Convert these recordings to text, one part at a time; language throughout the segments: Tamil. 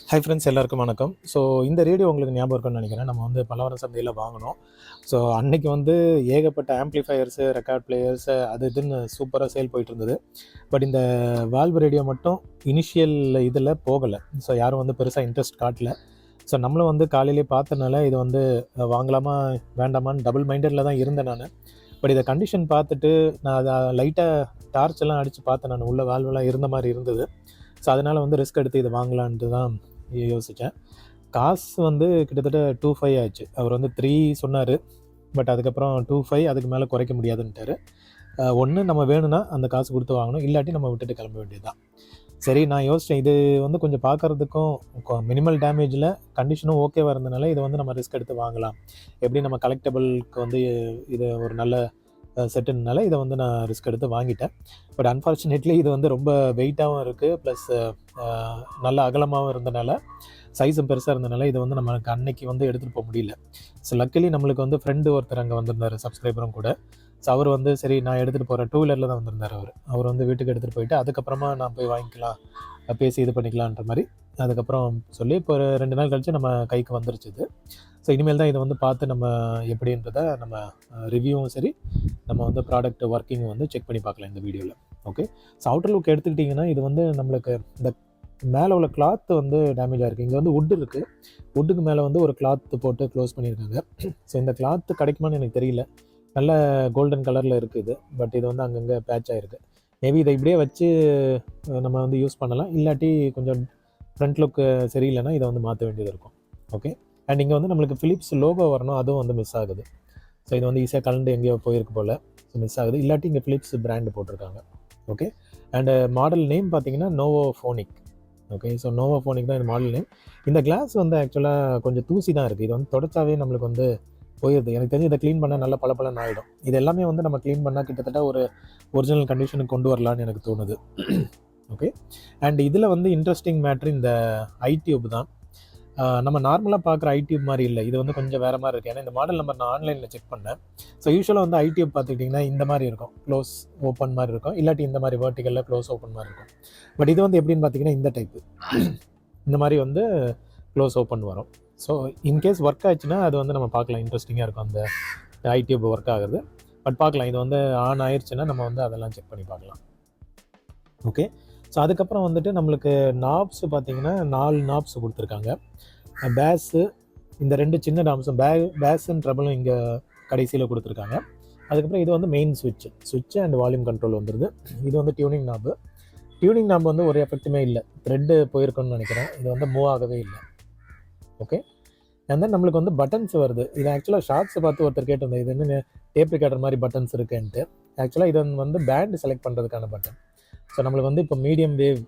ஹை ஃப்ரெண்ட்ஸ், எல்லாருக்கும் வணக்கம். ஸோ இந்த ரேடியோ உங்களுக்கு ஞாபகம் இருக்குன்னு நினைக்கிறேன். நம்ம வந்து பலவரம் சந்தையில் வாங்கினோம். ஸோ அன்னைக்கு வந்து ஏகப்பட்ட ஆம்ப்ளிஃபயர்ஸு, ரெக்கார்ட் பிளேயர்ஸு அது இதுன்னு சூப்பராக சேல் போயிட்டு இருந்தது. பட் இந்த வால்வ் ரேடியோ மட்டும் இனிஷியல் இதில் போகலை. ஸோ யாரும் வந்து பெருசாக இன்ட்ரெஸ்ட் காட்டல. ஸோ நம்மளும் வந்து காலையிலே பார்த்தனால இது வந்து வாங்கலாமா வேண்டாமான்னு டபுள் மைண்டடில் தான் இருந்தேன் நான். பட் இதை கண்டிஷன் பார்த்துட்டு நான் அதை லைட்டாக டார்ச் எல்லாம் அடித்து பார்த்தேன். நான் உள்ள வால்வெலாம் இருந்த மாதிரி இருந்தது. ஸோ அதனால் வந்து ரிஸ்க் எடுத்து இதை வாங்கலான்ட்டு தான் யோசித்தேன். காசு வந்து கிட்டத்தட்ட 2,500 ஆச்சு. அவர் வந்து 3 சொன்னார். பட் அதுக்கப்புறம் 2,500 அதுக்கு மேலே குறைக்க முடியாதுன்ட்டார். ஒன்று நம்ம வேணும்னா அந்த காசு கொடுத்து வாங்கணும், இல்லாட்டி நம்ம விட்டுட்டு கிளம்ப வேண்டியது தான். சரி, நான் யோசித்தேன் இது வந்து கொஞ்சம் பார்க்குறதுக்கும் மினிமல் டேமேஜில் கண்டிஷனும் ஓகேவாக இருந்தனால இதை வந்து நம்ம ரிஸ்க் எடுத்து வாங்கலாம். எப்படி நம்ம கலெக்டபிளுக்கு வந்து இது ஒரு நல்ல செட்டுனால இதை வந்து நான் ரிஸ்க் எடுத்து வாங்கிட்டேன். பட் அன்ஃபார்ச்சுனேட்லி இது வந்து ரொம்ப வெயிட்டாகவும் இருக்குது, ப்ளஸ் நல்ல அகலமாகவும் இருந்தனால, சைஸும் பெருசாக இருந்தனால இதை வந்து நமக்கு அன்னைக்கு வந்து எடுத்துகிட்டு போக முடியல. ஸோ லக்கிலி நம்மளுக்கு வந்து ஃப்ரெண்டு ஒருத்தர் அங்கே வந்திருந்தார், சப்ஸ்கிரைபரும் கூட. ஸோ அவர் வந்து சரி நான் எடுத்துகிட்டு போகிறேன், 2 வீலரில் தான் வந்திருந்தார் அவர் வந்து வீட்டுக்கு எடுத்துகிட்டு போயிட்டு அதுக்கப்புறமா நான் போய் வாங்கிக்கலாம், பேசி இது பண்ணிக்கலான்ற மாதிரி அதுக்கப்புறம் சொல்லி இப்போ ஒரு 2 நாள் கழித்து நம்ம கைக்கு வந்துருச்சு இது. ஸோ இனிமேல் தான் இதை வந்து பார்த்து நம்ம எப்படின்றத நம்ம ரிவ்யூவும் சரி, நம்ம வந்து ப்ராடக்ட் ஒர்க்கிங் வந்து செக் பண்ணி பார்க்கலாம் இந்த வீடியோவில். ஓகே, ஸோ அவுட்டர் லுக் எடுத்துக்கிட்டிங்கன்னா இது வந்து நம்மளுக்கு இந்த மேலே உள்ள கிளாத்து வந்து டேமேஜாக இருக்குது. இங்கே வந்து வுட் இருக்குது, வுட்டுக்கு மேலே வந்து ஒரு கிளாத்து போட்டு க்ளோஸ் பண்ணியிருக்காங்க. ஸோ இந்த கிளாத்து கிடைக்குமான்னு எனக்கு தெரியல. நல்ல கோல்டன் கலரில் இருக்குது, பட் இது வந்து அங்கங்கே பேட்ச் ஆகிருக்கு. மேபி இதை இப்படியே வச்சு நம்ம வந்து யூஸ் பண்ணலாம், இல்லாட்டி கொஞ்சம் ஃப்ரண்ட் லுக்கு சரியில்லைன்னா இதை வந்து மாற்ற வேண்டியது இருக்கும். ஓகே, அண்ட் இங்கே வந்து நம்மளுக்கு ஃபிலிப்ஸ் லோகோ வரணும், அதுவும் வந்து மிஸ் ஆகுது. ஸோ இது வந்து ஈஸியாக கலந்து எங்கேயோ போயிருக்கு போல், ஸோ மிஸ் ஆகுது. இல்லாட்டி இங்கே ஃபிலிப்ஸ் பிராண்டு போட்டிருக்காங்க. ஓகே, அண்டு மாடல் நேம் பார்த்தீங்கன்னா நோவோஃபோனிக். ஓகே, ஸோ நோவோஃபோனிக் தான் இந்த மாடல் நேம். இந்த கிளாஸ் வந்து ஆக்சுவலாக கொஞ்சம் தூசி தான் இருக்குது. இது வந்து தொடச்சாவே நம்மளுக்கு வந்து போயிடுது. எனக்கு தெரிஞ்சு இதை க்ளீன் பண்ணால் நல்லா பளபளன்னு ஆகிடும். இது எல்லாமே வந்து நம்ம க்ளீன் பண்ணால் கிட்டத்தட்ட ஒரு ஒரிஜினல் கண்டிஷனுக்கு கொண்டு வரலான்னு எனக்கு தோணுது. ஓகே, அண்ட் இதில் வந்து இன்ட்ரெஸ்டிங் மேட்ரு இந்த ஐடியூப் தான். நம்ம நார்மலாக பார்க்குற ஐடியூப் மாதிரி இல்லை, இது வந்து கொஞ்சம் வேறு மாதிரி இருக்குது. ஏன்னா இந்த மாடல் நம்பர் நான் ஆன்லைனில் செக் பண்ணேன். ஸோ யூஸ்வலாக வந்து ஐடியூப் பார்த்துக்கிட்டிங்கன்னா இந்த மாதிரி இருக்கும், க்ளோஸ் ஓப்பன் மாதிரி இருக்கும், இல்லாட்டி இந்த மாதிரி வெர்டிக்கலில் க்ளோஸ் ஓப்பன் மாதிரி இருக்கும். பட் இது வந்து எப்படின்னு பார்த்தீங்கன்னா இந்த டைப்பு, இந்த மாதிரி வந்து க்ளோஸ் ஓப்பன் வரும். ஸோ இன்கேஸ் ஒர்க் ஆச்சுன்னா அது வந்து நம்ம பார்க்கலாம், இன்ட்ரெஸ்டிங்காக இருக்கும் அந்த ஐடியூப் ஒர்க் ஆகுது. பட் பார்க்கலாம், இது வந்து ஆன் ஆயிடுச்சுன்னா நம்ம வந்து அதெல்லாம் செக் பண்ணி பார்க்கலாம். ஓகே, ஸோ அதுக்கப்புறம் வந்துட்டு நம்மளுக்கு நாப்ஸ் பார்த்தீங்கன்னா 4 நாப்ஸ் கொடுத்துருக்காங்க. பேஸு இந்த 2 சின்ன நாப்ஸும் பேஸும் ட்ரபிளும் இங்கே கடைசியில் கொடுத்துருக்காங்க. அதுக்கப்புறம் இது வந்து மெயின் சுவிட்ச் அண்ட் வால்யூம் கண்ட்ரோல் வந்துடுது. இது வந்து டியூனிங் நாப் வந்து ஒரு எஃபெக்ட்டுமே இல்லை, த்ரெட்டு போயிருக்குன்னு நினைக்கிறேன். இது வந்து மூவ் ஆகவே இல்லை. ஓகே, அண்ட் தென் நம்மளுக்கு வந்து பட்டன்ஸ் வருது. இது ஆக்சுவலாக ஷார்ட்ஸை பார்த்து ஒருத்தர் கேட்டிருந்தேன், இது என்ன டேப் ரிகார்டர் மாதிரி பட்டன்ஸ் இருக்குன்ட்டு. ஆக்சுவலாக இது வந்து பேண்ட் செலக்ட் பண்ணுறதுக்கான பட்டன். ஸோ நம்மளுக்கு வந்து இப்போ மீடியம் வேவ்,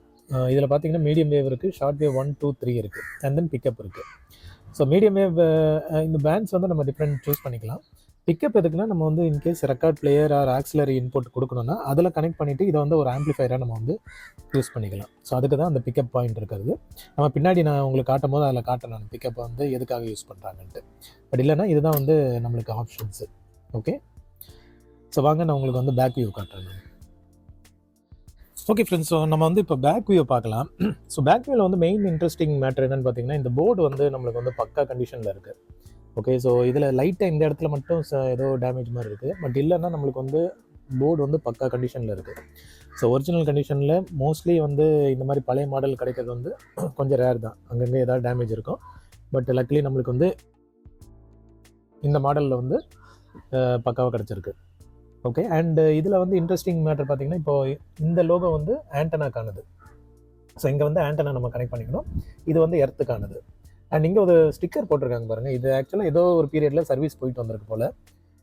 இதில் பார்த்தீங்கன்னா மீடியம் வேவ் இருக்குது, ஷார்ட் வேவ் 1, 2, 3 இருக்குது, அண்ட் தென் பிக்கப் இருக்குது. ஸோ மீடியம் வேவ் இந்த பேண்ட்ஸ் வந்து நம்ம டிஃப்ரெண்ட் சூஸ் பண்ணிக்கலாம். பிக்கப் எதுக்குன்னா நம்ம வந்து in case record player or auxiliary input கொடுக்கணும்னா அதில் கனெக்ட் பண்ணிவிட்டு இதை வந்து ஒரு ஆம்ப்ளிஃபையராக நம்ம வந்து யூஸ் பண்ணிக்கலாம். ஸோ அதுக்கு தான் அந்த பிக்கப் பாயிண்ட் இருக்கிறது. நம்ம பின்னாடி நான் உங்களுக்கு காட்டும் போது அதில் காட்டுறேன் நான் பிக்கப் வந்து எதுக்காக யூஸ் பண்ணுறாங்கன்ட்டு. பட் இல்லைனா இதுதான் வந்து நம்மளுக்கு ஆப்ஷன்ஸு. ஓகே, ஸோ வாங்க நான் உங்களுக்கு வந்து பேக் வியூ காட்டுறேன். ஓகே ஃப்ரெண்ட்ஸ், ஸோ நம்ம வந்து இப்போ பேக் வியூ பார்க்கலாம். ஸோ பேக் வியூவில் வந்து மெயின் இன்ட்ரெஸ்டிங் மேட்டர் என்னென்னு பார்த்தீங்கன்னா இந்த போர்டு வந்து நம்மளுக்கு வந்து பக்கா கண்டிஷனில் இருக்குது. ஓகே, ஸோ இதில் லைட்டாக இந்த இடத்துல மட்டும் ஏதோ டேமேஜ் மாதிரி இருக்குது. பட் இல்லைன்னா நம்மளுக்கு வந்து போர்டு வந்து பக்கா கண்டிஷனில் இருக்குது. ஸோ ஒரிஜினல் கண்டிஷனில் மோஸ்ட்லி வந்து இந்த மாதிரி பழைய மாடல் கிடைக்கிறது வந்து கொஞ்சம் ரேர் தான், அங்கங்கே ஏதாவது டேமேஜ் இருக்கும். பட் லக்லி நம்மளுக்கு வந்து இந்த மாடலில் வந்து பக்காவாக கிடச்சிருக்கு. ஓகே, அண்ட் இதில் வந்து இன்ட்ரெஸ்டிங் மேட்டர் பார்த்தீங்கன்னா இப்போ இந்த லோகோ வந்து ஆண்டனாக்கானது. ஸோ இங்கே வந்து ஆண்டனா நம்ம கனெக்ட் பண்ணிக்கணும், இது வந்து எர்த்துக்கானது. அண்ட் இங்கே ஒரு ஸ்டிக்கர் போட்டிருக்காங்க பாருங்கள். இது ஆக்சுவலாக ஏதோ ஒரு பீரியடில் சர்வீஸ் போயிட்டு வந்திருக்கு போல்.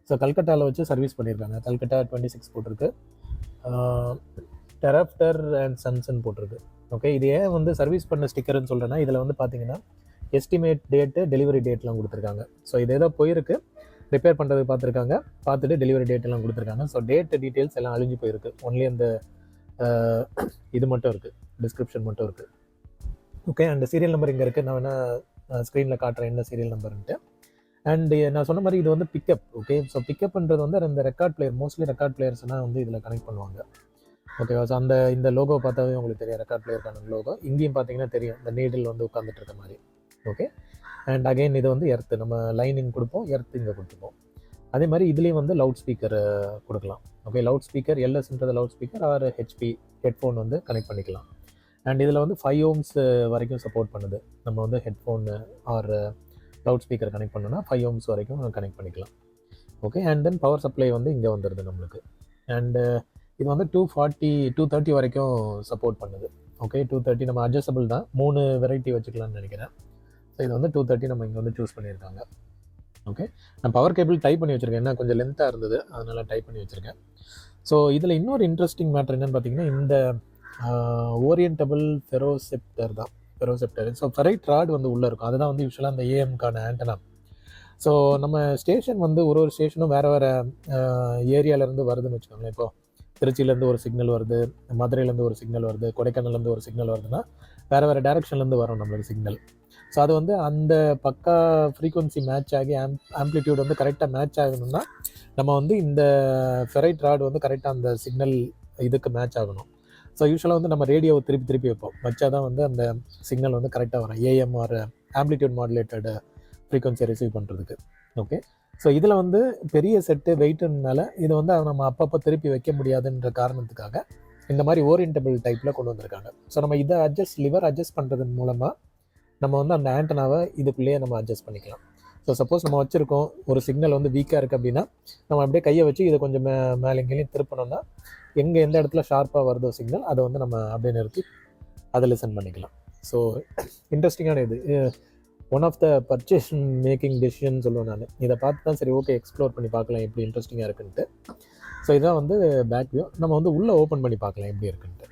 ஸோ கல்கட்டாவில் வச்சு சர்வீஸ் பண்ணியிருக்காங்க. கல்கட்டா 26 போட்டிருக்கு, டெராப்டர் அண்ட் சன்ஸ்ன்னு போட்டிருக்கு. ஓகே, இது ஏன் வந்து சர்வீஸ் பண்ண ஸ்டிக்கர்னு சொல்கிறேன்னா இதில் வந்து பார்த்தீங்கன்னா எஸ்டிமேட் டேட்டு, டெலிவரி டேட்லாம் கொடுத்துருக்காங்க. ஸோ இது ஏதோ போயிருக்கு, ரிப்பேர் பண்ணுறது பார்த்துருக்காங்க, பார்த்துட்டு டெலிவரி டேட்டெல்லாம் கொடுத்துருக்காங்க. ஸோ டேட்டு டீட்டெயில்ஸ் எல்லாம் அழிஞ்சு போயிருக்கு, ஒன்லி அந்த இது மட்டும் இருக்குது, டிஸ்கிரிப்ஷன் மட்டும் இருக்குது. ஓகே, அண்ட் சீரியல் நம்பர் இங்கே இருக்குது, நான் வேணால் ஸ்க்ரீனில் காட்டுறேன் என்ன சீரியல் நம்பர்ன்ட்டு. அண்டு நான் சொன்ன மாதிரி இது வந்து பிக்கப். ஓகே, ஸோ பிக்கப்ன்றது வந்து அந்த ரெக்கார்ட் பிளேயர், மோஸ்ட்லி ரெக்கார்ட் பிளேயர்ஸ்னால் வந்து இதில் கனெக்ட் பண்ணுவாங்க. ஓகேவா? ஸோ இந்த லோகோ பார்த்தாவே உங்களுக்கு தெரியும், ரெக்கார்ட் பிளேயருக்கான லோகோ. இங்கேயும் பார்த்தீங்கன்னா தெரியும், இந்த நீடில் வந்து உட்காந்துட்டு இருக்க மாதிரி. ஓகே. அண்ட் அகைன் இது வந்து எர்த்து, நம்ம லைனிங் கொடுப்போம், எர்த்து இங்கே கொடுத்துப்போம். அதே மாதிரி இதுலேயும் வந்து லவுட் ஸ்பீக்கர் கொடுக்கலாம். ஓகே, லவுட் ஸ்பீக்கர் எல்எஸ்ன்றது loud speaker or HP headphone வந்து கனெக்ட் பண்ணிக்கலாம். அண்ட் இதில் வந்து 5 ohms வரைக்கும் சப்போர்ட் பண்ணுது. நம்ம வந்து headphone or loud speaker connect பண்ணோன்னா 5 ohms வரைக்கும் கனெக்ட் பண்ணிக்கலாம். Okay. And then power supply வந்து இங்கே வந்துடுது நம்மளுக்கு. அண்டு இது வந்து 230 வரைக்கும் சப்போர்ட் பண்ணுது. ஓகே, 230 நம்ம அட்ஜஸ்டபிள் தான், 3 வெரைட்டி வச்சுக்கலாம்னு நினைக்கிறேன். ஸோ இது வந்து 230 நம்ம இங்கே வந்து சூஸ் பண்ணியிருக்காங்க. ஓகே, நான் பவர் கேபிள் டைப் பண்ணி வச்சுருக்கேன், ஏன்னா கொஞ்சம் லென்த்தாக இருந்தது, அதனால் டைப் பண்ணி வச்சுருக்கேன். ஸோ இதில் இன்னொரு இன்ட்ரெஸ்டிங் மேட்ரு என்னென்னு பார்த்தீங்கன்னா, இந்த ஓரியன்டபிள் ஃபெரோசெப்டர் தான், ஃபெரோசெப்டர். ஸோ ஃபெரைட் ராட் வந்து உள்ளே இருக்கும், அதுதான் வந்து யூஸ்வலாக அந்த ஏஎம்கான ஆண்டனா. ஸோ நம்ம ஸ்டேஷன் வந்து ஒரு ஸ்டேஷனும் வேறு வேறு ஏரியாவிலேருந்து வருதுன்னு வச்சுக்கோங்களேன். இப்போது திருச்சியிலேருந்து ஒரு சிக்னல் வருது, மதுரையிலேருந்து ஒரு சிக்னல் வருது, கொடைக்கானல்லேருந்து ஒரு சிக்னல் வருதுன்னா வேறு வேறு டேரெக்ஷன்லேருந்து வரும் நம்மளுக்கு சிக்னல். ஸோ அது வந்து அந்த பக்கா ஃப்ரீக்வன்சி மேட்ச் ஆகி ஆம்ப்ளிடியூட் வந்து கரெக்டாக மேட்ச் ஆகணும்னா நம்ம வந்து இந்த ஃபெரைட் ராட் வந்து கரெக்டாக அந்த சிக்னல் இதுக்கு மேட்ச் ஆகணும். ஸோ யூஸ்வலாக வந்து நம்ம ரேடியோவை திருப்பி வைப்போம், வச்சா தான் வந்து அந்த சிக்னல் வந்து கரெக்டாக வரும், ஏஎம்ஆர் ஆம்ப்ளிடியூட் மாடுலேட்டட் ஃப்ரீக்வன்சியை ரிசீவ் பண்ணுறதுக்கு. ஓகே. ஸோ இதில் வந்து பெரிய செட்டு வெயிட்டுனால இது வந்து நம்ம அப்பப்போ திருப்பி வைக்க முடியாதுன்ற காரணத்துக்காக இந்த மாதிரி ஓரியன்டபிள் டைப்பில் கொண்டு வந்திருக்காங்க. ஸோ நம்ம இதை லிவர் அட்ஜஸ்ட் பண்ணுறதன் மூலமாக நம்ம வந்து அந்த ஆண்டனாவை இதுக்குள்ளேயே நம்ம அட்ஜஸ்ட் பண்ணிக்கலாம். ஸோ சப்போஸ் நம்ம வச்சுருக்கோம், ஒரு சிக்னல் வந்து வீக்காக இருக்குது அப்படின்னா நம்ம அப்படியே கையை வச்சு இதை கொஞ்சம் மேலே எங்கேயும் திருப்பணும்னா எந்த இடத்துல ஷார்ப்பாக வருதோ சிக்னல் அதை வந்து நம்ம அப்படியே நிறுத்தி அதை லிசன் பண்ணிக்கலாம். ஸோ இன்ட்ரெஸ்டிங்கான இது one of the purchase making decision சொல்லுவேன் நான். இதை பார்த்து தான் சரி ஓகே எக்ஸ்ப்ளோர் பண்ணி பார்க்கலாம் எப்படி இன்ட்ரெஸ்டிங்காக இருக்குன்ட்டு. ஸோ இதான் வந்து பேக் வியூ. நம்ம வந்து உள்ளே ஓப்பன் பண்ணி பார்க்கலாம் எப்படி இருக்குன்ட்டு.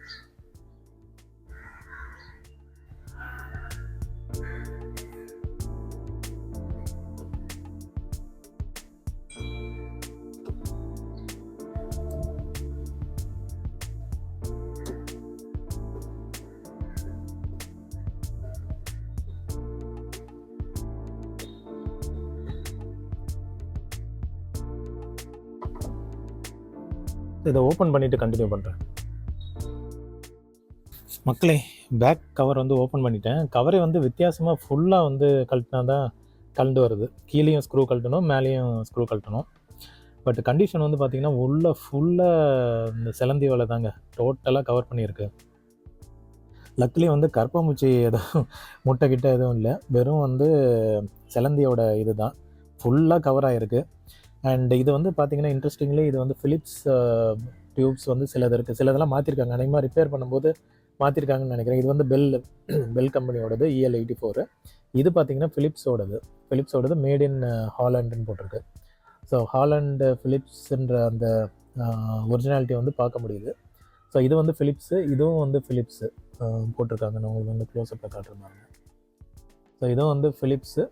இதை ஓப்பன் பண்ணிவிட்டு கண்டினியூ பண்ணுறேன். மக்களே, பேக் கவர் வந்து ஓப்பன் பண்ணிட்டேன். கவரை வந்து வித்தியாசமாக ஃபுல்லாக வந்து கழட்டினா தான் கழண்டு வருது. கீழேயும் ஸ்க்ரூ கழட்டணும், மேலேயும் ஸ்க்ரூ கழட்டணும். பட் கண்டிஷன் வந்து பார்த்திங்கன்னா ஃபுல்லாக இந்த செலந்தி வலை தாங்க டோட்டலாக கவர் பண்ணியிருக்கு. லக்கிலி வந்து கற்பூச்சி எதுவும் முட்டை கிட்ட எதுவும் இல்லை, வெறும் வந்து செலந்தியோட இது தான் ஃபுல்லாக கவர் ஆகிருக்கு. அண்ட் இது வந்து பார்த்திங்கன்னா இன்ட்ரெஸ்டிங்லி இது வந்து ஃபிலிப்ஸ் டியூப்ஸ் வந்து சிலது இருக்குது, சிலதெல்லாம் மாற்றிருக்காங்க, அதிகமாக ரிப்பேர் பண்ணும்போது மாற்றிருக்காங்கன்னு நினைக்கிறேன். இது வந்து பெல் கம்பெனியோடது EL84. இது பார்த்திங்கன்னா ஃபிலிப்ஸோடது மேட் இன் ஹாலண்டுன்னு போட்டிருக்கு. ஸோ ஹாலண்டு ஃபிலிப்ஸுன்ற அந்த ஒரிஜினாலிட்டி வந்து பார்க்க முடியுது. ஸோ இது வந்து ஃபிலிப்ஸு, இதுவும் வந்து ஃபிலிப்ஸு போட்டிருக்காங்க. நான் உங்களுக்கு வந்து க்ளோஸ்அப்பில் காட்டுறாங்க. ஸோ இதுவும் வந்து ஃபிலிப்ஸு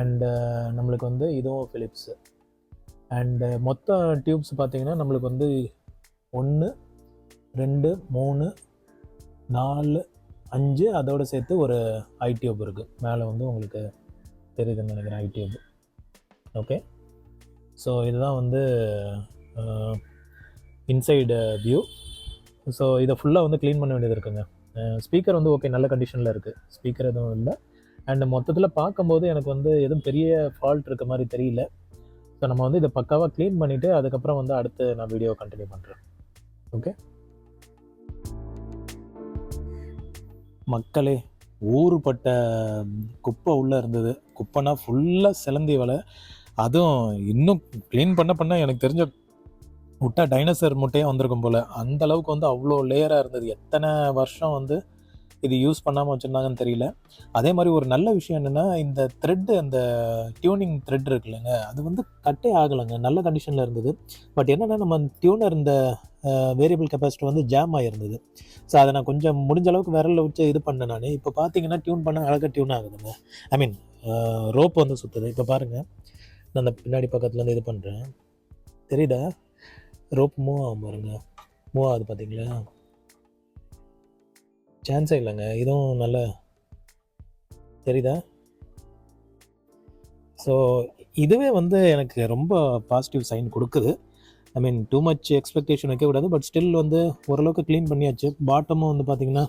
அண்டு நம்மளுக்கு வந்து இதுவும் ஃபிலிப்ஸு. அண்டு மொத்த டியூப்ஸ் பார்த்திங்கன்னா நம்மளுக்கு வந்து 1 2 3 4 5 அதோடு சேர்த்து ஒரு ஐ டியூப் இருக்குது. மேலே வந்து உங்களுக்கு தெரியுதுன்னு நினைக்கிறேன் ஐ டியூப். ஓகே. ஸோ இதுதான் வந்து இன்சைடு வியூ. ஸோ இதை ஃபுல்லாக வந்து க்ளீன் பண்ண வேண்டியது இருக்குங்க. ஸ்பீக்கர் வந்து ஓகே நல்ல கண்டிஷனில் இருக்குது, ஸ்பீக்கர் எதுவும் இல்லை. அண்டு மொத்தத்தில் பார்க்கும்போது எனக்கு வந்து எதுவும் பெரிய ஃபால்ட் இருக்க மாதிரி தெரியல. ஸோ நம்ம வந்து இதை பக்காவாக க்ளீன் பண்ணிவிட்டு அதுக்கப்புறம் வந்து அடுத்து நான் வீடியோ கண்டினியூ பண்ணுறேன். ஓகே மக்களே, ஊறுபட்ட குப்பை உள்ளே இருந்தது. குப்பைனா ஃபுல்லாக செலந்தி வலை. அதுவும் இன்னும் க்ளீன் பண்ண எனக்கு தெரிஞ்ச விட்டா டைனோசர் முட்டையாக வந்திருக்கும் போல், அந்த அளவுக்கு வந்து அவ்வளோ லேயராக இருந்தது. எத்தனை வருஷம் வந்து இது யூஸ் பண்ணாமல் வச்சுருந்தாங்கன்னு தெரியல. அதே மாதிரி ஒரு நல்ல விஷயம் என்னென்னா, இந்த த்ரெட்டு, அந்த டியூனிங் த்ரெட் இருக்குல்லங்க, அது வந்து கட்டே ஆகலைங்க, நல்ல கண்டிஷனில் இருந்தது. பட் என்னென்னா நம்ம டியூனர் இந்த வேரியபிள் கெப்பாசிட்டி வந்து ஜாம் ஆகிருந்தது. ஸோ அதை நான் கொஞ்சம் முடிஞ்ச அளவுக்கு விரலில் வச்சு இது பண்ணேன் நான். இப்போ பார்த்தீங்கன்னா டியூன் பண்ண அழகாக டியூன் ஆகுதுங்க. ஐ மீன் ரோப் வந்து சுற்றுது. இப்போ பாருங்கள், நான் அந்த பின்னாடி பக்கத்துலேருந்து இது பண்ணுறேன், தெரியுதா? ரோப் மூவ் ஆகும் பாருங்க, மூவ் ஆகுது பார்த்தீங்களா? சான்ஸே இல்லைங்க. இதுவும் நல்ல தெரியுதா? ஸோ இதுவே வந்து எனக்கு ரொம்ப பாசிட்டிவ் சைன் கொடுக்குது. ஐ மீன் டூ மச் எக்ஸ்பெக்டேஷன் வைக்கக்கூடாது. பட் ஸ்டில் வந்து ஓரளவுக்கு க்ளீன் பண்ணியாச்சு. பாட்டமும் வந்து பார்த்திங்கன்னா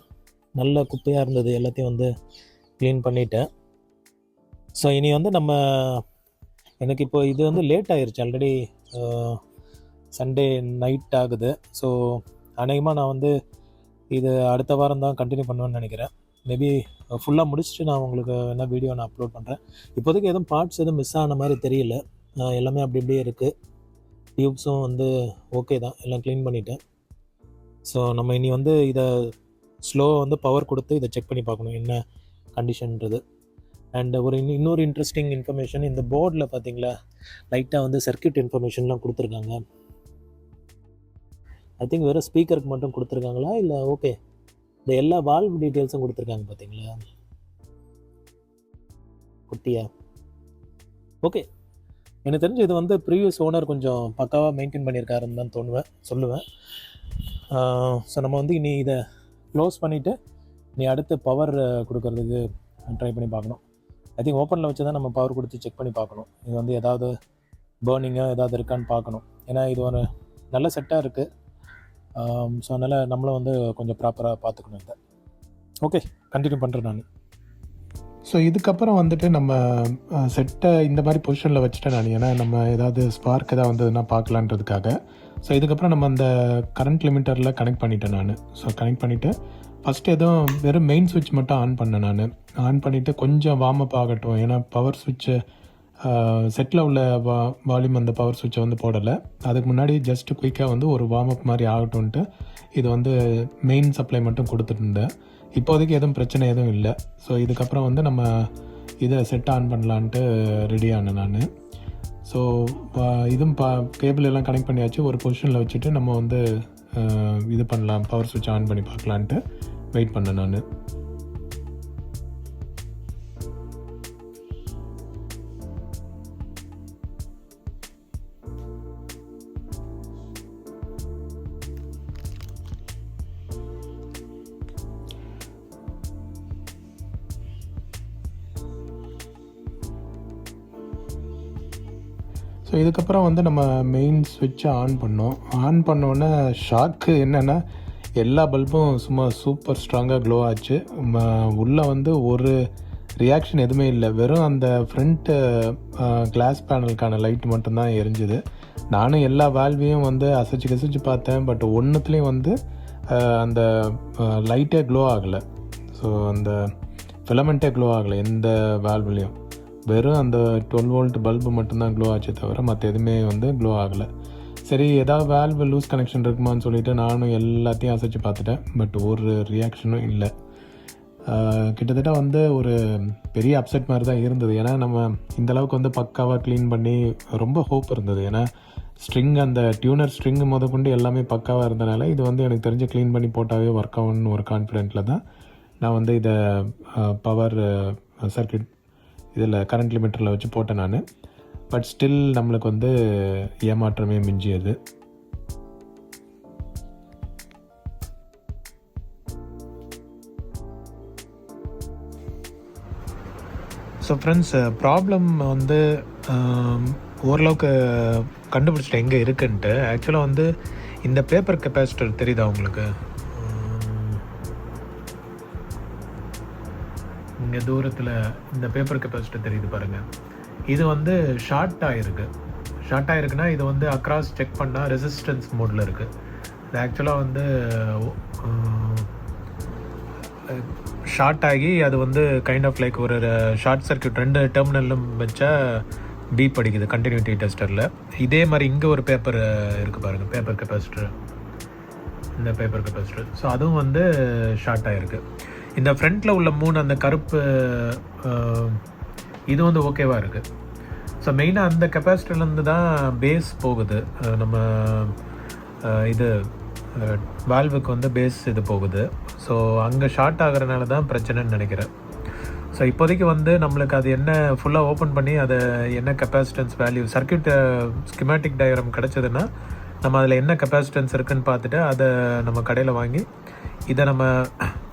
நல்ல குப்பையாக இருந்தது, எல்லாத்தையும் வந்து க்ளீன் பண்ணிவிட்டேன். ஸோ இனி வந்து எனக்கு இப்போ இது வந்து லேட் ஆகிருச்சு, ஆல்ரெடி சண்டே நைட் ஆகுது. ஸோ அநேகமாக நான் வந்து இது அடுத்த வாரம் தான் கண்டினியூ பண்ணுவேன்னு நினைக்கிறேன். மேபி ஃபுல்லாக முடிச்சுட்டு நான் உங்களுக்கு என்ன வீடியோ நான் அப்லோட் பண்ணுறேன். இப்போதைக்கு எதுவும் பார்ட்ஸ் எதுவும் மிஸ் ஆன மாதிரி தெரியல, எல்லாமே அப்படி இப்படியே இருக்குது. டியூப்ஸும் வந்து ஓகே தான், எல்லாம் க்ளீன் பண்ணிட்டேன். ஸோ நம்ம இனி வந்து இதை ஸ்லோவாக வந்து பவர் கொடுத்து இதை செக் பண்ணி பார்க்கணும் என்ன கண்டிஷன்றது. அண்ட் இன்னொரு இன்ட்ரெஸ்டிங் இன்ஃபர்மேஷன், இந்த போர்டில் பார்த்தீங்களா லைட்டாக வந்து சர்க்யூட் இன்ஃபர்மேஷன்லாம் கொடுத்துருக்காங்க. ஐ திங்க் வெறும் ஸ்பீக்கருக்கு மட்டும் கொடுத்துருக்காங்களா இல்லை ஓகே இந்த எல்லா வால்வ் டீட்டெயில்ஸும் கொடுத்துருக்காங்க பார்த்தீங்களா குட்டியா. ஓகே, எனக்கு தெரிஞ்சு இது வந்து ப்ரீவியஸ் ஓனர் கொஞ்சம் பக்காவாக மெயின்டைன் பண்ணியிருக்காருன்னு தான் சொல்லுவேன். ஸோ நம்ம வந்து இனி இதை க்ளோஸ் பண்ணிவிட்டு நீ அடுத்து பவர் கொடுக்கறதுக்கு ட்ரை பண்ணி பார்க்கணும். ஐ திங்க் ஓப்பனில் வச்சு தான் நம்ம பவர் கொடுத்து செக் பண்ணி பார்க்கணும். இது வந்து ஏதாவது பேர்னிங்காக ஏதாவது இருக்கான்னு பார்க்கணும். ஏன்னா இது ஒரு நல்ல செட்டாக இருக்குது. ஸோ அதனால் நம்மளும் வந்து கொஞ்சம் ப்ராப்பராக பார்த்துக்கணும் இதை. ஓகே, கண்டினியூ பண்ணுறேன் நான். ஸோ இதுக்கப்புறம் வந்துட்டு நம்ம செட்டை இந்த மாதிரி பொசிஷனில் வச்சுட்டேன் நான், ஏன்னா நம்ம ஏதாவது ஸ்பார்க் ஏதாவது வந்ததுன்னா பார்க்கலான்றதுக்காக. ஸோ இதுக்கப்புறம் நம்ம அந்த கரண்ட் லிமிட்டரில் கனெக்ட் பண்ணிட்டேன் நான். ஸோ கனெக்ட் பண்ணிவிட்டு ஃபஸ்ட்டு எதுவும் வெறும் மெயின் சுவிட்ச் மட்டும் ஆன் பண்ணேன் நான். ஆன் பண்ணிவிட்டு கொஞ்சம் வார்ம் அப் ஆகட்டும், ஏன்னா பவர் சுவிட்சு செட்டில் உள்ள வால்யூம் அந்த பவர் சுவிட்சை வந்து போடலை. அதுக்கு முன்னாடி ஜஸ்ட்டு குயிக்காக வந்து ஒரு வார்ம் அப் மாதிரி ஆகட்டும்ன்ட்டு இது வந்து மெயின் சப்ளை மட்டும் கொடுத்துருந்தேன். இப்போதைக்கு எதுவும் பிரச்சனை எதுவும் இல்லை. ஸோ இதுக்கப்புறம் வந்து நம்ம இதை செட் ஆன் பண்ணலான்ட்டு ரெடி ஆனேன் நான். ஸோ இதுவும் கேபிள் எல்லாம் கனெக்ட் பண்ணியாச்சு. ஒரு பொசிஷனில் வச்சுட்டு நம்ம வந்து இது பண்ணலாம், பவர் சுவிட்ச் ஆன் பண்ணி பார்க்கலான்ட்டு வெயிட் பண்ணேன் நான். ஸோ இதுக்கப்புறம் வந்து நம்ம மெயின் சுவிட்சை ஆன் பண்ணோம். ஆன் பண்ணோன்னே ஷாக்கு என்னென்னா எல்லா பல்பும் சும்மா சூப்பர் ஸ்ட்ராங்காக க்ளோ ஆச்சு. உள்ளே வந்து ஒரு ரியாக்ஷன் எதுவுமே இல்லை, வெறும் அந்த ஃப்ரண்ட்டு கிளாஸ் பேனலுக்கான லைட் மட்டும்தான் எரிஞ்சுது. நானும் எல்லா வால்வையும் வந்து அசைச்சு பார்த்தேன், பட் ஒன்றுத்துலேயும் வந்து அந்த லைட்டே க்ளோ ஆகலை. ஸோ அந்த ஃபிலமெண்ட்டே க்ளோ ஆகலை எந்த வால்வ்லேயும். வெறும் அந்த 12 வோல்ட் பல்பு மட்டும்தான் க்ளோ ஆச்சே தவிர மற்ற எதுவுமே வந்து க்ளோ ஆகலை. சரி, ஏதாவது வேல்வு லூஸ் கனெக்ஷன் இருக்குமான்னு சொல்லிவிட்டு நானும் எல்லாத்தையும் அசைச்சு பார்த்துட்டேன், பட் ஒரு ரியாக்ஷனும் இல்லை. கிட்டத்தட்ட வந்து ஒரு பெரிய அப்செட் மாதிரி தான் இருந்தது. ஏன்னா நம்ம இந்தளவுக்கு வந்து பக்காவாக க்ளீன் பண்ணி ரொம்ப ஹோப் இருந்தது. ஏன்னா ஸ்ட்ரிங், அந்த டியூனர் ஸ்ட்ரிங்கு முதற்கொண்டு எல்லாமே பக்காவாக இருந்தனால இது வந்து எனக்கு தெரிஞ்சு க்ளீன் பண்ணி போட்டாவே ஒர்க் ஆகும்னு ஒரு கான்ஃபிடென்ட்டில் தான் நான் வந்து இதை பவர் சர்க்யூட் இதில் கரண்ட் லிமிட்டரில் வச்சு போட்டேன் நான். பட் ஸ்டில் நம்மளுக்கு வந்து ஏமாற்றமே மிஞ்சியது. ஸோ ஃப்ரெண்ட்ஸ், ப்ராப்ளம் வந்து ஓரளவுக்கு கண்டுபிடிச்சிட்டேன் எங்கே இருக்குன்ட்டு. ஆக்சுவலாக வந்து இந்த பேப்பர் கெப்பாசிட்டர் தெரியுதா உங்களுக்கு? இங்கே தூரத்தில் இந்த பேப்பர் கெப்பாசிட்டர் தெரியுது பாருங்கள். இது வந்து ஷார்ட் ஆகிருக்குன்னா இது வந்து அக்ராஸ் செக் பண்ணால் ரெசிஸ்டன்ஸ் மோடில் இருக்குது. இது ஆக்சுவலாக வந்து ஷார்ட் ஆகி அது வந்து கைண்ட் ஆஃப் லைக் ஒரு ஷார்ட் சர்க்யூட் 2 டெர்மினலும் வச்சா பீப் அடிக்குது கண்டினியூட்டி டெஸ்டரில். இதே மாதிரி இங்கே ஒரு பேப்பர் இருக்குது பாருங்கள், பேப்பர் கெப்பாசிட்டர், இந்த பேப்பர் கெப்பாசிட்டர். ஸோ அதுவும் வந்து ஷார்ட் ஆகிருக்கு. இந்த ஃப்ரண்ட்டில் உள்ள 3 அந்த கருப்பு இது வந்து ஓகேவாக இருக்குது. ஸோ மெயினாக அந்த கெப்பாசிட்டர்லேருந்து தான் பேஸ் போகுது, நம்ம இது வால்வுக்கு வந்து பேஸ் இது போகுது. ஸோ அங்கே ஷார்ட் ஆகிறனால தான் பிரச்சனைன்னு நினைக்கிறேன். ஸோ இப்போதைக்கு வந்து நம்மளுக்கு அது என்ன ஃபுல்லாக ஓப்பன் பண்ணி அதை என்ன capacitance value circuit schematic diagram கிடச்சதுன்னா நம்ம அதில் என்ன கெப்பாசிட்டன்ஸ் இருக்குதுன்னு பார்த்துட்டு அதை நம்ம கடையில் வாங்கி இதை நம்ம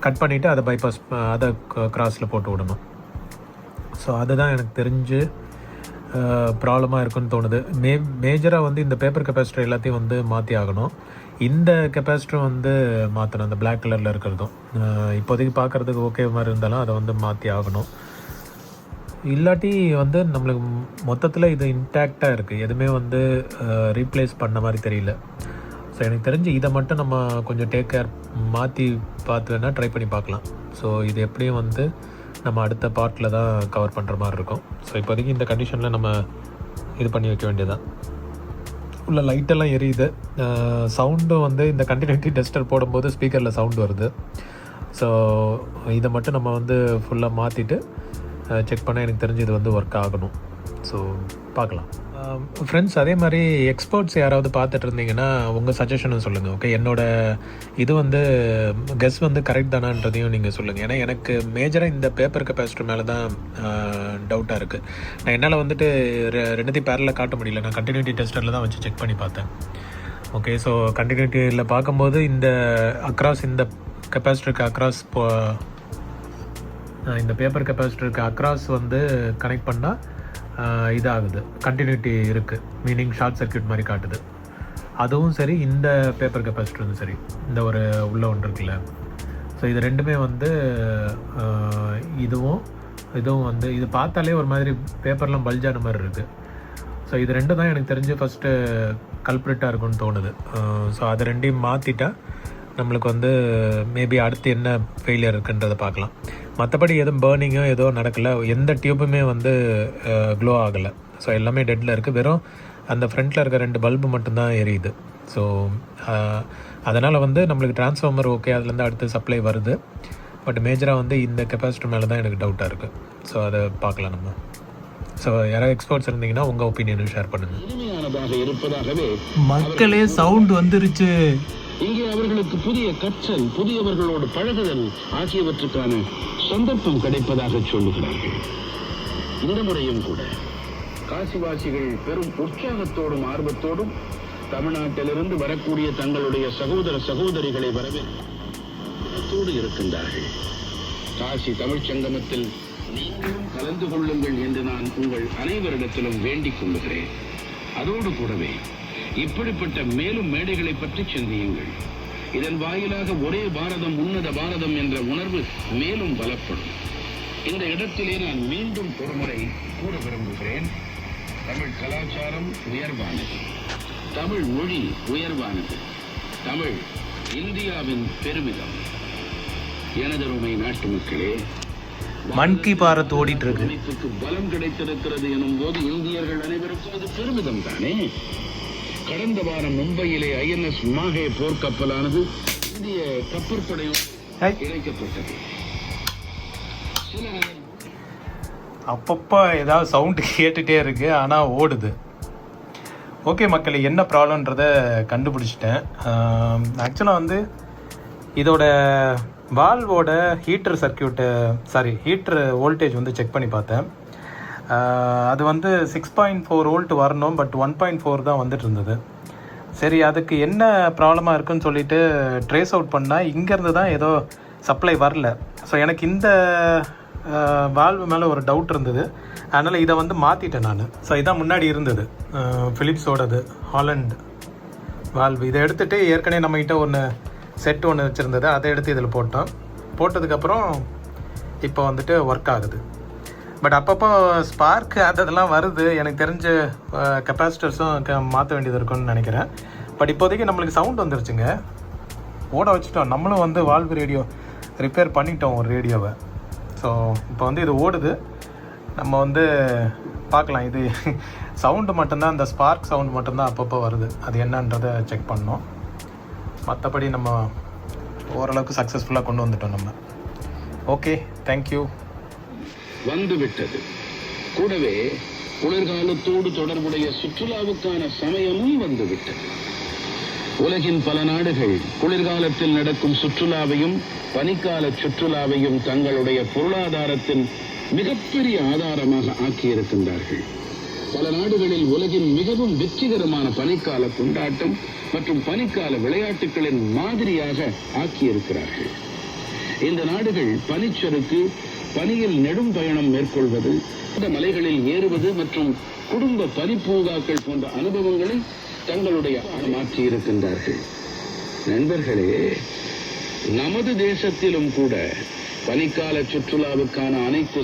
கட் பண்ணிவிட்டு அதை பைபாஸ் அதை கிராஸில் போட்டு விடணும். ஸோ அதுதான் எனக்கு தெரிஞ்சு ப்ராப்ளமாக இருக்குன்னு தோணுது. மேஜராக வந்து இந்த பேப்பர் கெப்பாசிட்டர் எல்லாத்தையும் வந்து மாற்றி ஆகணும். இந்த கெப்பாசிட்டர் வந்து மாற்றணும், அந்த பிளாக் கலரில் இருக்கிறதும் இப்போதைக்கு பார்க்குறதுக்கு ஓகே மாதிரி இருந்தாலும் அதை வந்து மாற்றி ஆகணும். இல்லாட்டி வந்து நம்மளுக்கு மொத்தத்தில் இது இன்டாக்டாக இருக்குது, எதுவுமே வந்து ரீப்ளேஸ் பண்ண மாதிரி தெரியல. ஸோ எனக்கு தெரிஞ்சு இதை மட்டும் நம்ம கொஞ்சம் டேக் கேர் மாற்றி பார்த்து வேணால் ட்ரை பண்ணி பார்க்கலாம். ஸோ இது எப்படியும் வந்து நம்ம அடுத்த பார்ட்டில் தான் கவர் பண்ணுற மாதிரி இருக்கும். ஸோ இப்போதைக்கு இந்த கண்டிஷனில் நம்ம இது பண்ணி வைக்க வேண்டியதான். உள்ள லைட்டெல்லாம் எரியுது. சவுண்டும் வந்து இந்த கண்டினியூட்டி டெஸ்டர் போடும்போது ஸ்பீக்கரில் சவுண்டு வருது. ஸோ இதை மட்டும் நம்ம வந்து ஃபுல்லாக மாற்றிட்டு செக் பண்ணால் எனக்கு தெரிஞ்சு இது வந்து ஒர்க் ஆகணும். ஸோ பார்க்கலாம். ஃப்ரெண்ட்ஸ், அதே மாதிரி எக்ஸ்பர்ட்ஸ் யாராவது பார்த்துட்டு இருந்தீங்கன்னா உங்கள் சஜஷனும் சொல்லுங்கள். ஓகே, என்னோடய இது வந்து கெஸ் வந்து கரெக்ட் தானான்றதையும் நீங்கள் சொல்லுங்கள். ஏன்னா எனக்கு மேஜராக இந்த பேப்பர் கெப்பாசிட்டர் மேலே தான் டவுட்டாக இருக்குது. நான் என்னால் வந்துட்டு ரெண்டுத்தையும் பேரலில் காட்ட முடியல. நான் கண்டினியூட்டி டெஸ்டரில் தான் வச்சு செக் பண்ணி பார்த்தேன். ஓகே, ஸோ கண்டினியூட்டியில் பார்க்கும்போது இந்த அக்ராஸ், இந்த கெப்பாசிட்டருக்கு அக்ராஸ் இந்த பேப்பர் கெப்பாசிட்டருக்கு அக்ராஸ் வந்து கனெக்ட் பண்ணால் இதாகுது, கண்டினியூட்டி இருக்குது, மீனிங் ஷார்ட் சர்க்யூட் மாதிரி காட்டுது. அதுவும் சரி, இந்த பேப்பர் கெப்பாசிட்டரும் சரி, இந்த ஒரு உள்ள ஒன்று இருக்குல்ல. ஸோ இது ரெண்டுமே வந்து இதுவும் வந்து இது பார்த்தாலே ஒரு மாதிரி பேப்பர்லாம் பல்ஜான மாதிரி இருக்குது. ஸோ இது ரெண்டு தான் எனக்கு தெரிஞ்சு ஃபஸ்ட்டு கல்ப்ரிட்டாக இருக்குன்னு தோணுது. ஸோ அது ரெண்டையும் மாற்றிட்டா நம்மளுக்கு வந்து மேபி அடுத்து என்ன ஃபெயிலியர் இருக்குன்றதை பார்க்கலாம். மற்றபடி எதுவும் பேர்னிங்கோ ஏதோ நடக்கலை, எந்த டியூப்புமே வந்து க்ளோ ஆகலை. ஸோ எல்லாமே டெட்டில் இருக்குது. வெறும் அந்த ஃப்ரண்ட்டில் இருக்க 2 பல்பு மட்டும்தான் எரியுது. ஸோ அதனால் வந்து நம்மளுக்கு டிரான்ஸ்ஃபார்மர் ஓகே, அதுலேருந்து அடுத்து சப்ளை வருது. பட் மேஜராக வந்து இந்த கெப்பாசிட்டர் மேலே தான் எனக்கு டவுட்டாக இருக்குது. ஸோ அதை பார்க்கலாம் நம்ம. ஸோ யாராவது எக்ஸ்பர்ட்ஸ் இருந்தீங்கன்னா உங்கள் ஒப்பீனியனும் ஷேர் பண்ணுங்கள். மக்களே சவுண்ட் வந்துருச்சு. இங்கே அவர்களுக்கு புதிய கற்றல், புதியவர்களோடு பழகுதல் ஆகியவற்றுக்கான சந்தர்ப்பம் கிடைப்பதாக சொல்லுகிறார்கள். இந்த முறையும் கூட காசிவாசிகள் பெரும் உற்சாகத்தோடும் ஆர்வத்தோடும் தமிழ்நாட்டிலிருந்து வரக்கூடிய தங்களுடைய சகோதர சகோதரிகளை வரவேற்போடு இருக்கின்றார்கள். காசி தமிழ்ச் சங்கமத்தில் நீங்களும் கலந்து கொள்ளுங்கள் என்று நான் உங்கள் அனைவரிடத்திலும் வேண்டிக் கொள்ளுகிறேன். அதோடு கூடவே இப்படிப்பட்ட மேலும் மேடைகளை பற்றி சிந்தியுங்கள். இதன் வாயிலாக ஒரே பாரதம், உன்னத பாரதம் என்ற உணர்வு மேலும் பலப்படும். இந்த இடத்திலே நான் மீண்டும் ஒருமுறை கூற விரும்புகிறேன். தமிழ் கலாச்சாரம் உயர்வானது, தமிழ் மொழி உயர்வானது, தமிழ் இந்தியாவின் பெருமிதம். எனதருமை நாட்டு மக்களே, மன் கி பாரத் ஓடிட்டு இருக்கு. பலம் கிடைத்திருக்கிறது எனும் போது இந்தியர்கள் அனைவருக்கும் அது பெருமிதம் தானே. கடந்த வாரம் மும்பையிலே INS மாஹே போர்க்கப்பலானது இந்திய கப்பற்படையோடு இணைக்கப்பட்டது. அப்பப்போ ஏதாவது சவுண்டு கேட்டுகிட்டே இருக்குது, ஆனால் ஓடுது. ஓகே மக்களே, என்ன ப்ராப்ளம்ன்றதை கண்டுபிடிச்சிட்டேன். ஆக்சுவலாக வந்து இதோட வால்வோட ஹீட்டர் ஹீட்டர் வோல்டேஜ் வந்து செக் பண்ணி பார்த்தேன். அது வந்து 6.4 வோல்ட் வரணும், பட் 1.4 தான் வந்துட்டு இருந்தது. சரி, அதுக்கு என்ன ப்ராப்ளமாக இருக்குன்னு சொல்லிட்டு ட்ரேஸ் அவுட் பண்ணால் இங்கேருந்து தான் ஏதோ சப்ளை வரல. ஸோ எனக்கு இந்த வால்வு மேலே ஒரு டவுட் இருந்தது, அதனால் இதை வந்து மாற்றிட்டேன் நான். ஸோ இதான் முன்னாடி இருந்தது ஃபிலிப்ஸோடது ஹாலண்ட் வால்வு. இதை எடுத்துகிட்டு ஏற்கனவே நம்மகிட்ட செட் ஒன்று வச்சுருந்தது, அதை எடுத்து இதில் போட்டதுக்கப்புறம் இப்போ வந்துட்டு ஒர்க் ஆகுது. பட் அப்பப்போ ஸ்பார்க்கு அதெல்லாம் வருது. எனக்கு தெரிஞ்ச கெப்பாசிட்டர்ஸும் மாற்ற வேண்டியது இருக்குன்னு நினைக்கிறேன். பட் இப்போதைக்கு நம்மளுக்கு சவுண்ட் வந்துருச்சுங்க, ஓட வச்சுட்டோம். நம்மளும் வந்து வால்வு ரேடியோ ரிப்பேர் பண்ணிட்டோம் ஒரு ரேடியோவை. ஸோ இப்போ வந்து இது ஓடுது. நம்ம வந்து பார்க்கலாம். இது சவுண்டு மட்டும்தான், இந்த ஸ்பார்க் சவுண்ட் மட்டும்தான் அப்பப்போ வருது. அது என்னன்றதை செக் பண்ணோம். மற்றபடி நம்ம ஓரளவுக்கு சக்ஸஸ்ஃபுல்லாக கொண்டு வந்துட்டோம் நம்ம. Okay, thank you. வந்துவிட்டது. கூடவே குளிர்காலத்தோடு தொடர்புடைய சுற்றுலாவுக்கான சமயமும் வந்துவிட்டது. உலகின் பல நாடுகள் குளிர்காலத்தில் நடக்கும் சுற்றுலாவையும் பனிக்கால சுற்றுலாவையும் தங்களுடைய பொருளாதாரத்தின் மிகப்பெரிய ஆதாரமாக ஆக்கியிருக்கின்றார்கள். பல நாடுகளில் உலகின் மிகவும் வெற்றிகரமான பனிக்கால கொண்டாட்டம் மற்றும் பனிக்கால விளையாட்டுகளின் மாதிரியாக ஆக்கியிருக்கிறார்கள். இந்த நாடுகள் பனிச்சறுக்கு, பனியில் நெடும் பயணம் மேற்கொள்வது, இந்த மலைகளில் ஏறுவது மற்றும் குடும்ப பனிப்பூங்காக்கள் போன்ற அனுபவங்களை தங்களுடைய மாற்றி இருக்கின்றார்கள். நண்பர்களே, நமது தேசத்திலும் கூட பனிக்கால சுற்றுலாவுக்கான அனைத்து